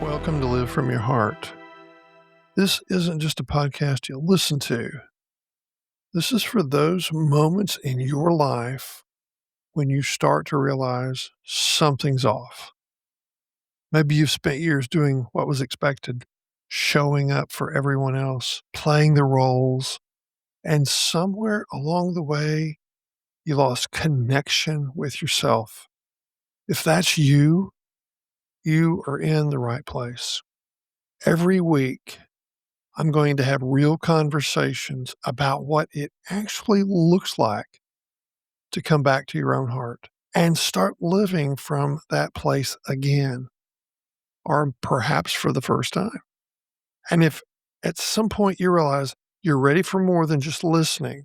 Welcome to Live From Your Heart. This isn't just a podcast you'll listen to. This is for those moments in your life when you start to realize something's off. Maybe you've spent years doing what was expected, showing up for everyone else, playing the roles, and somewhere along the way, you lost connection with yourself. If that's you, you are in the right place. Every week, I'm going to have real conversations about what it actually looks like to come back to your own heart and start living from that place again, or perhaps for the first time. And if at some point you realize you're ready for more than just listening,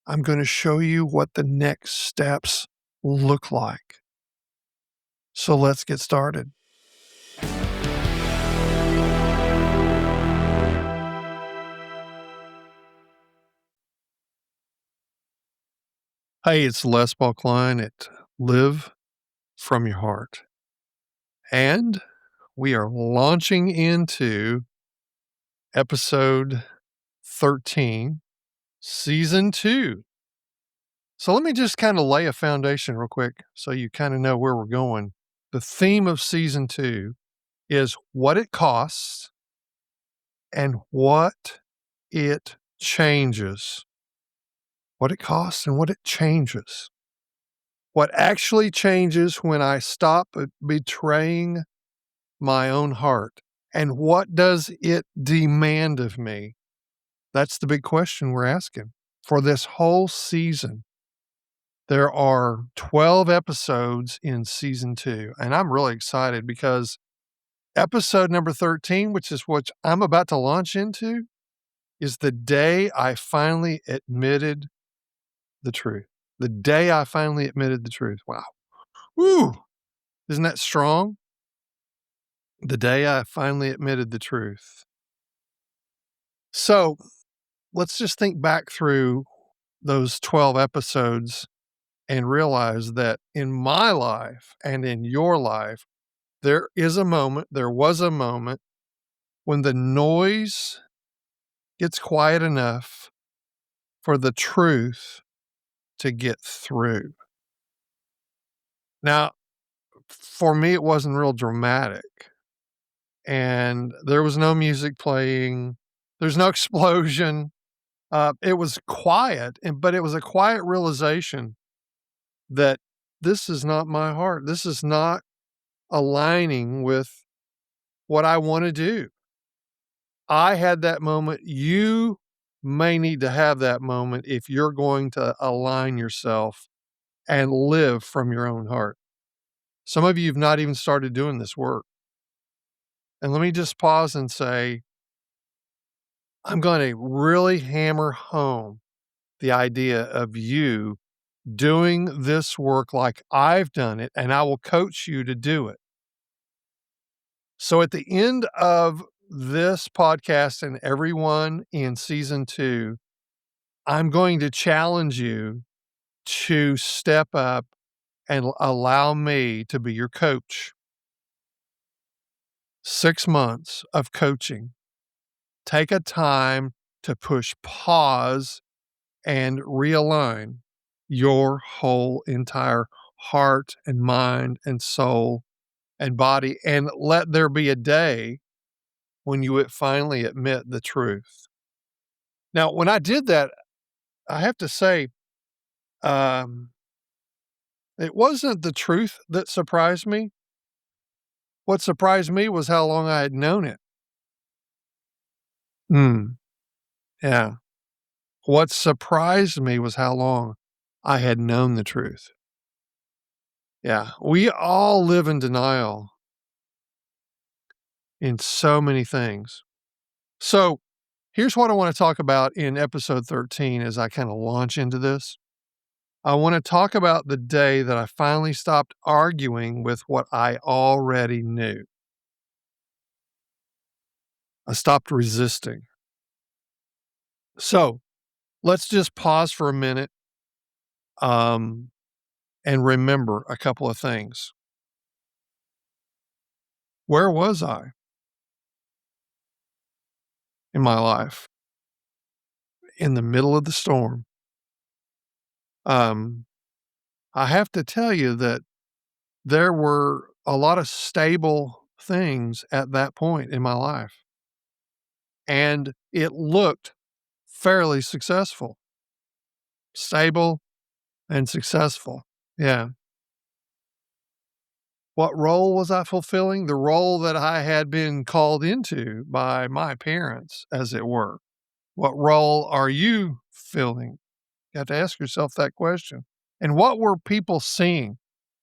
I'm going to show you what the next steps look like. So let's get started. Hey, it's Les Paul Klein at Live From Your Heart. And we are launching into episode 13, season 2. So let me just kind of lay a foundation real quick so you kind of know where we're going. The theme of season 2 is what it costs and what it changes. What it costs and what it changes. What actually changes when I stop betraying my own heart, and what does it demand of me? That's the big question we're asking for this whole season. There are 12 episodes in season 2, and I'm really excited because episode number 13, which is what I'm about to launch into, is the day I finally admitted the truth. The day I finally admitted the truth. Wow. Woo! Isn't that strong? The day I finally admitted the truth. So let's just think back through those 12 episodes and realize that in my life and in your life, there was a moment when the noise gets quiet enough for the truth to get through. Now, for me, it wasn't real dramatic, and there was no music playing. There's no explosion. It was quiet, but it was a quiet realization that this is not my heart. This is not aligning with what I want to do. I had that moment. You may need to have that moment if you're going to align yourself and live from your own heart. Some of you have not even started doing this work. And let me just pause and say, I'm going to really hammer home the idea of you doing this work like I've done it, and I will coach you to do it. So at the end of this podcast and everyone in season 2, I'm going to challenge you to step up and allow me to be your coach. 6 months of coaching. Take a time to push pause and realign your whole entire heart and mind and soul and body, and let there be a day when you would finally admit the truth. Now, when I did that, I have to say, it wasn't the truth that surprised me. What surprised me was how long I had known it. Yeah. What surprised me was how long I had known the truth. Yeah. We all live in denial in so many things. So here's what I want to talk about in episode 13 as I kind of launch into this. I want to talk about the day that I finally stopped arguing with what I already knew. I stopped resisting. So let's just pause for a minute and remember a couple of things. Where was I in my life? In the middle of the storm. Um, I have to tell you that there were a lot of stable things at that point in my life, and it looked fairly successful, stable and successful. Yeah. What role was I fulfilling? The role that I had been called into by my parents, as it were. What role are you filling? You have to ask yourself that question. And what were people seeing?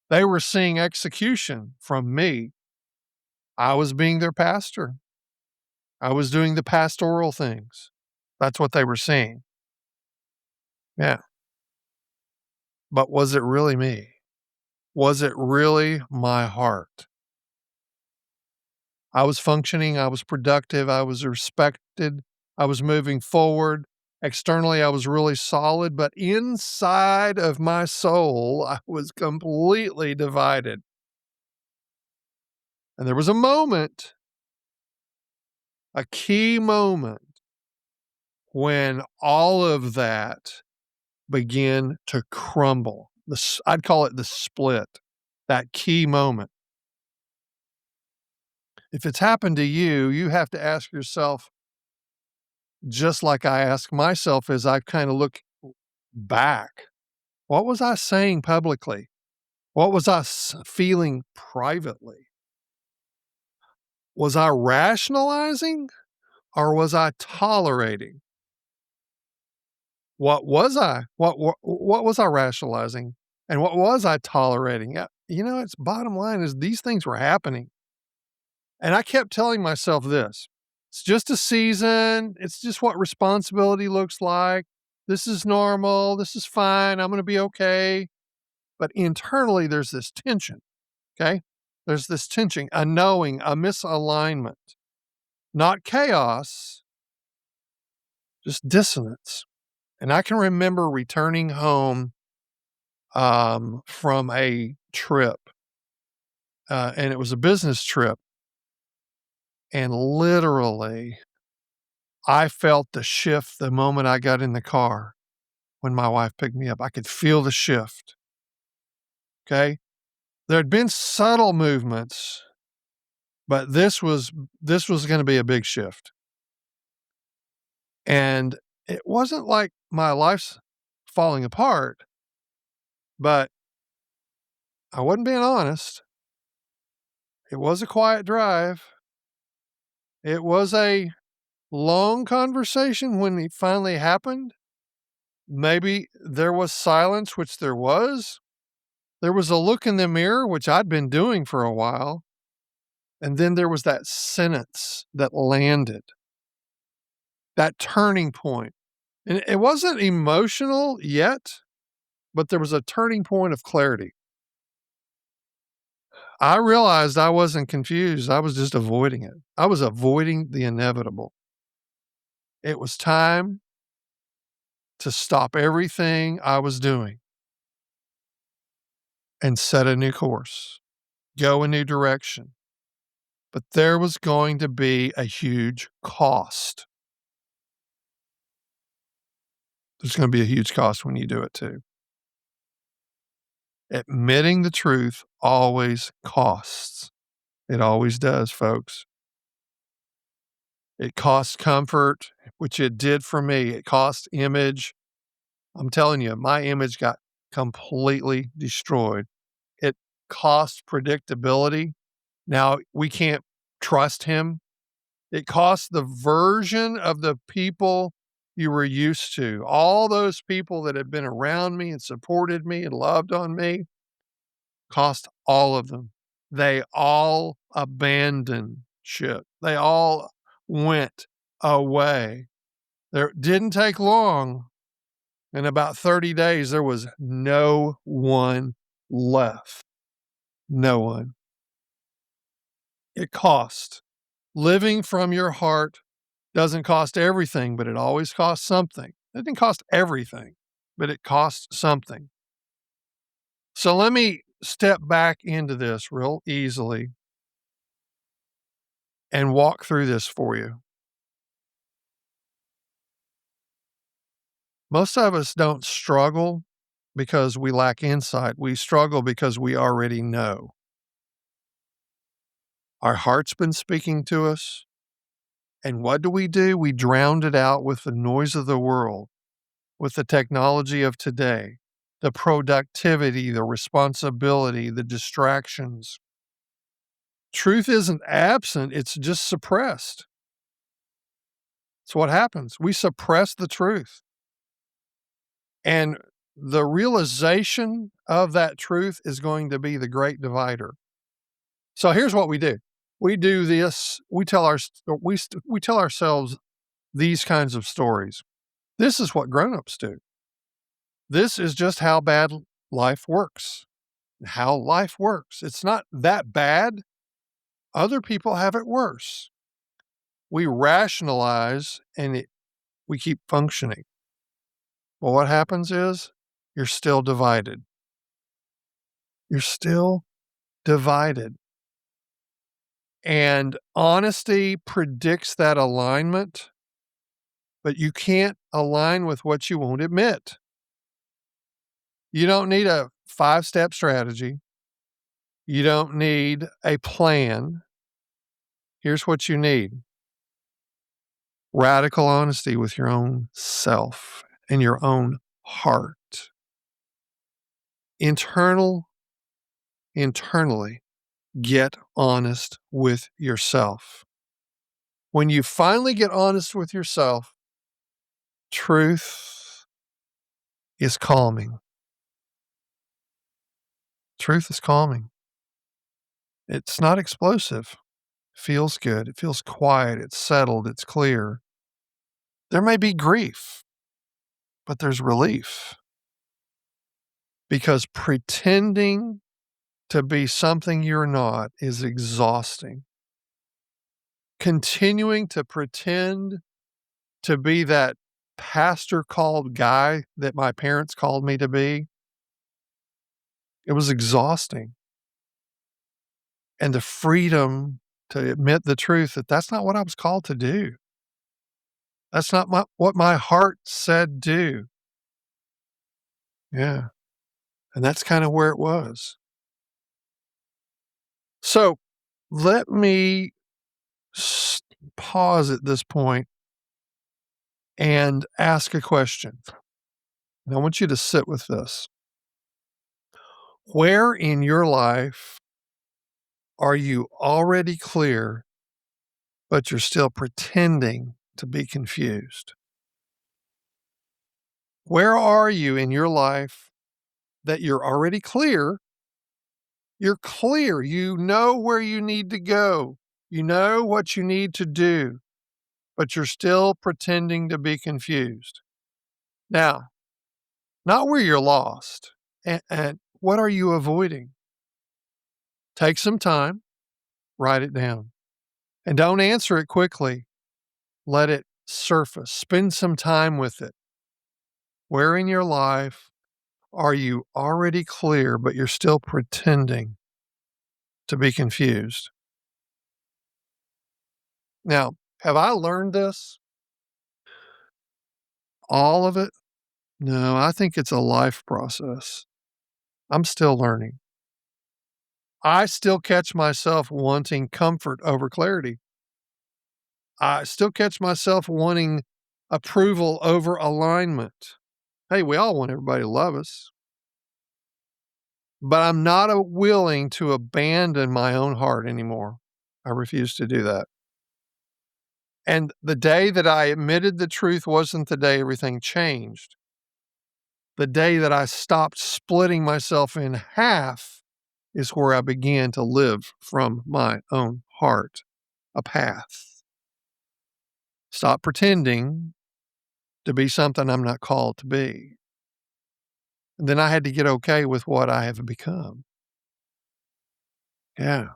They were seeing execution from me. I was being their pastor. I was doing the pastoral things. That's what they were seeing. Yeah. But was it really me? Was it really my heart? I was functioning, I was productive, I was respected, I was moving forward. Externally, I was really solid, but inside of my soul, I was completely divided. And there was a moment, a key moment, when all of that began to crumble. I'd call it the split, that key moment. If it's happened to you, you have to ask yourself, just like I ask myself as I kind of look back, what was I saying publicly? What was I feeling privately? Was I rationalizing or was I tolerating? What was I? What was I rationalizing? And what was I tolerating? It's bottom line is these things were happening. And I kept telling myself this, it's just a season. It's just what responsibility looks like. This is normal. This is fine. I'm going to be okay. But internally, there's this tension. Okay. There's this tension, a knowing, a misalignment, not chaos, just dissonance. And I can remember returning home from a trip, and it was a business trip. And literally, I felt the shift the moment I got in the car when my wife picked me up. I could feel the shift. Okay. There had been subtle movements, but this was going to be a big shift. And it wasn't like my life's falling apart, but I wasn't being honest. It was a quiet drive. It was a long conversation when it finally happened. Maybe there was silence, which there was. There was a look in the mirror, which I'd been doing for a while. And then there was that sentence that landed, that turning point. And it wasn't emotional yet, but there was a turning point of clarity. I realized I wasn't confused. I was just avoiding it. I was avoiding the inevitable. It was time to stop everything I was doing and set a new course, go a new direction. But there was going to be a huge cost. There's going to be a huge cost when you do it too. Admitting the truth always costs. It always does, folks. It costs comfort, which it did for me. It cost image. I'm telling you, my image got completely destroyed. It cost predictability. Now we can't trust him. It cost the version of the people you were used to. All those people that had been around me and supported me and loved on me, cost all of them. They all abandoned ship. They all went away. There didn't take long. In about 30 days, there was no one left. No one. It cost. Living from your heart doesn't cost everything, but it always costs something. It didn't cost everything, but it cost something. So let me step back into this real easily. and walk through this for you. Most of us don't struggle because we lack insight. We struggle because we already know. Our heart's been speaking to us. And what do? We drowned it out with the noise of the world, with the technology of today, the productivity, the responsibility, the distractions. Truth isn't absent, it's just suppressed. It's what happens. We suppress the truth. And the realization of that truth is going to be the great divider. So here's what we do. We do this, we tell ourselves these kinds of stories. This is what grown-ups do. This is just how bad life works. How life works. It's not that bad. Other people have it worse. We rationalize and we keep functioning. Well, what happens is you're still divided. You're still divided. And honesty predicts that alignment, but you can't align with what you won't admit. You don't need a 5-step strategy. You don't need a plan. Here's what you need: radical honesty with your own self and your own heart. Internally, get honest with yourself. When you finally get honest with yourself, truth is calming. Truth is calming. It's not explosive. It feels good. It feels quiet. It's settled. It's clear. There may be grief, but there's relief. Because pretending to be something you're not is exhausting. Continuing to pretend to be that pastor called guy that my parents called me to be, it was exhausting. And the freedom to admit the truth that that's not what I was called to do. That's not what my heart said do. Yeah. And that's kind of where it was. So let me pause at this point and ask a question. And I want you to sit with this. Where in your life are you already clear, but you're still pretending to be confused? Where are you in your life that you're already clear? You're clear. You know where you need to go. You know what you need to do, but you're still pretending to be confused. Now, not where you're lost. And what are you avoiding? Take some time, write it down, and don't answer it quickly. Let it surface. Spend some time with it. Where in your life are you already clear, but you're still pretending to be confused? Now, have I learned this? All of it? No, I think it's a life process. I'm still learning. I still catch myself wanting comfort over clarity. I still catch myself wanting approval over alignment. Hey, we all want everybody to love us. But I'm not willing to abandon my own heart anymore. I refuse to do that. And the day that I admitted the truth wasn't the day everything changed. The day that I stopped splitting myself in half is where I began to live from my own heart, a path. Stop pretending to be something I'm not called to be. And then I had to get okay with what I have become. Yeah.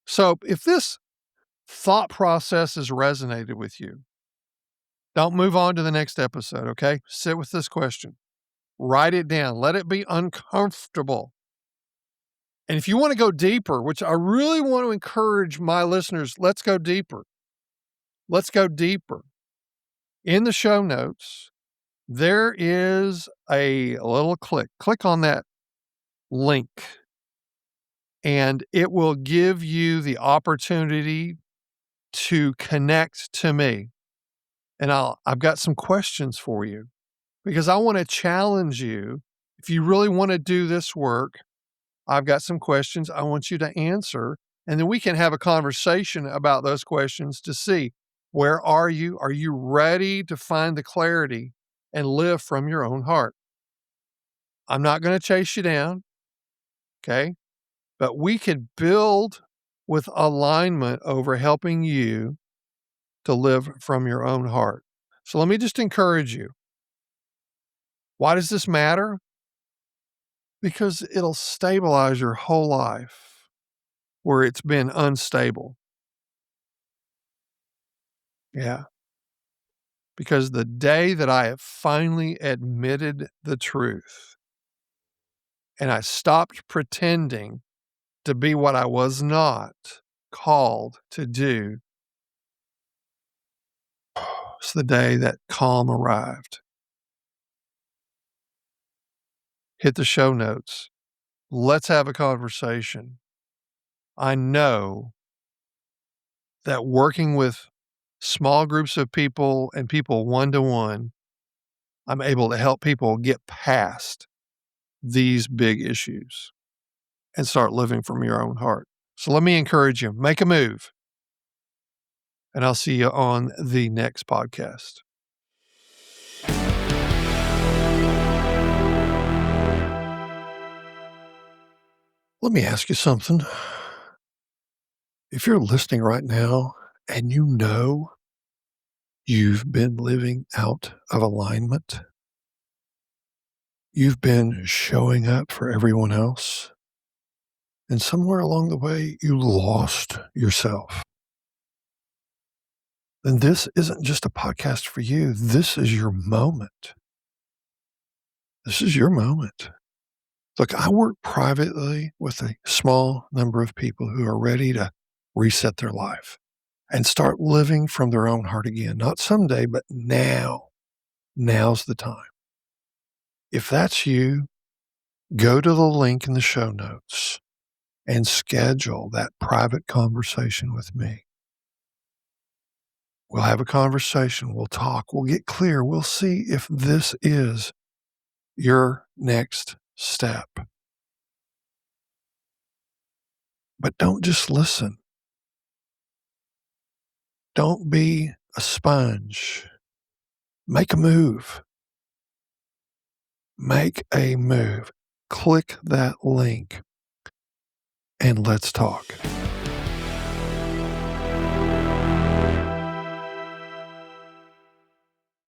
So if this thought process has resonated with you, don't move on to the next episode, okay? Sit with this question. Write it down. Let it be uncomfortable. And if you want to go deeper, which I really want to encourage my listeners, let's go deeper. Let's go deeper. In the show notes, there is a little click. Click on that link, and it will give you the opportunity to connect to me. And I've got some questions for you because I want to challenge you. If you really want to do this work, I've got some questions I want you to answer, and then we can have a conversation about those questions to see, where are you? Are you ready to find the clarity and live from your own heart? I'm not going to chase you down, okay? But we could build with alignment over helping you to live from your own heart. So let me just encourage you. Why does this matter? Because it'll stabilize your whole life where it's been unstable. Yeah. Because the day that I have finally admitted the truth and I stopped pretending to be what I was not called to do, it's the day that calm arrived. Hit the show notes. Let's have a conversation. I know that working with small groups of people and people one-to-one, I'm able to help people get past these big issues and start living from your own heart. So let me encourage you, make a move, and I'll see you on the next podcast. Let me ask you something. If you're listening right now and you know you've been living out of alignment, you've been showing up for everyone else, and somewhere along the way you lost yourself, then this isn't just a podcast for you. This is your moment. This is your moment. Look, I work privately with a small number of people who are ready to reset their life and start living from their own heart again. Not someday, but now. Now's the time. If that's you, go to the link in the show notes and schedule that private conversation with me. We'll have a conversation. We'll talk. We'll get clear. We'll see if this is your next step. But don't just listen. Don't be a sponge. Make a move. Make a move. Click that link and let's talk.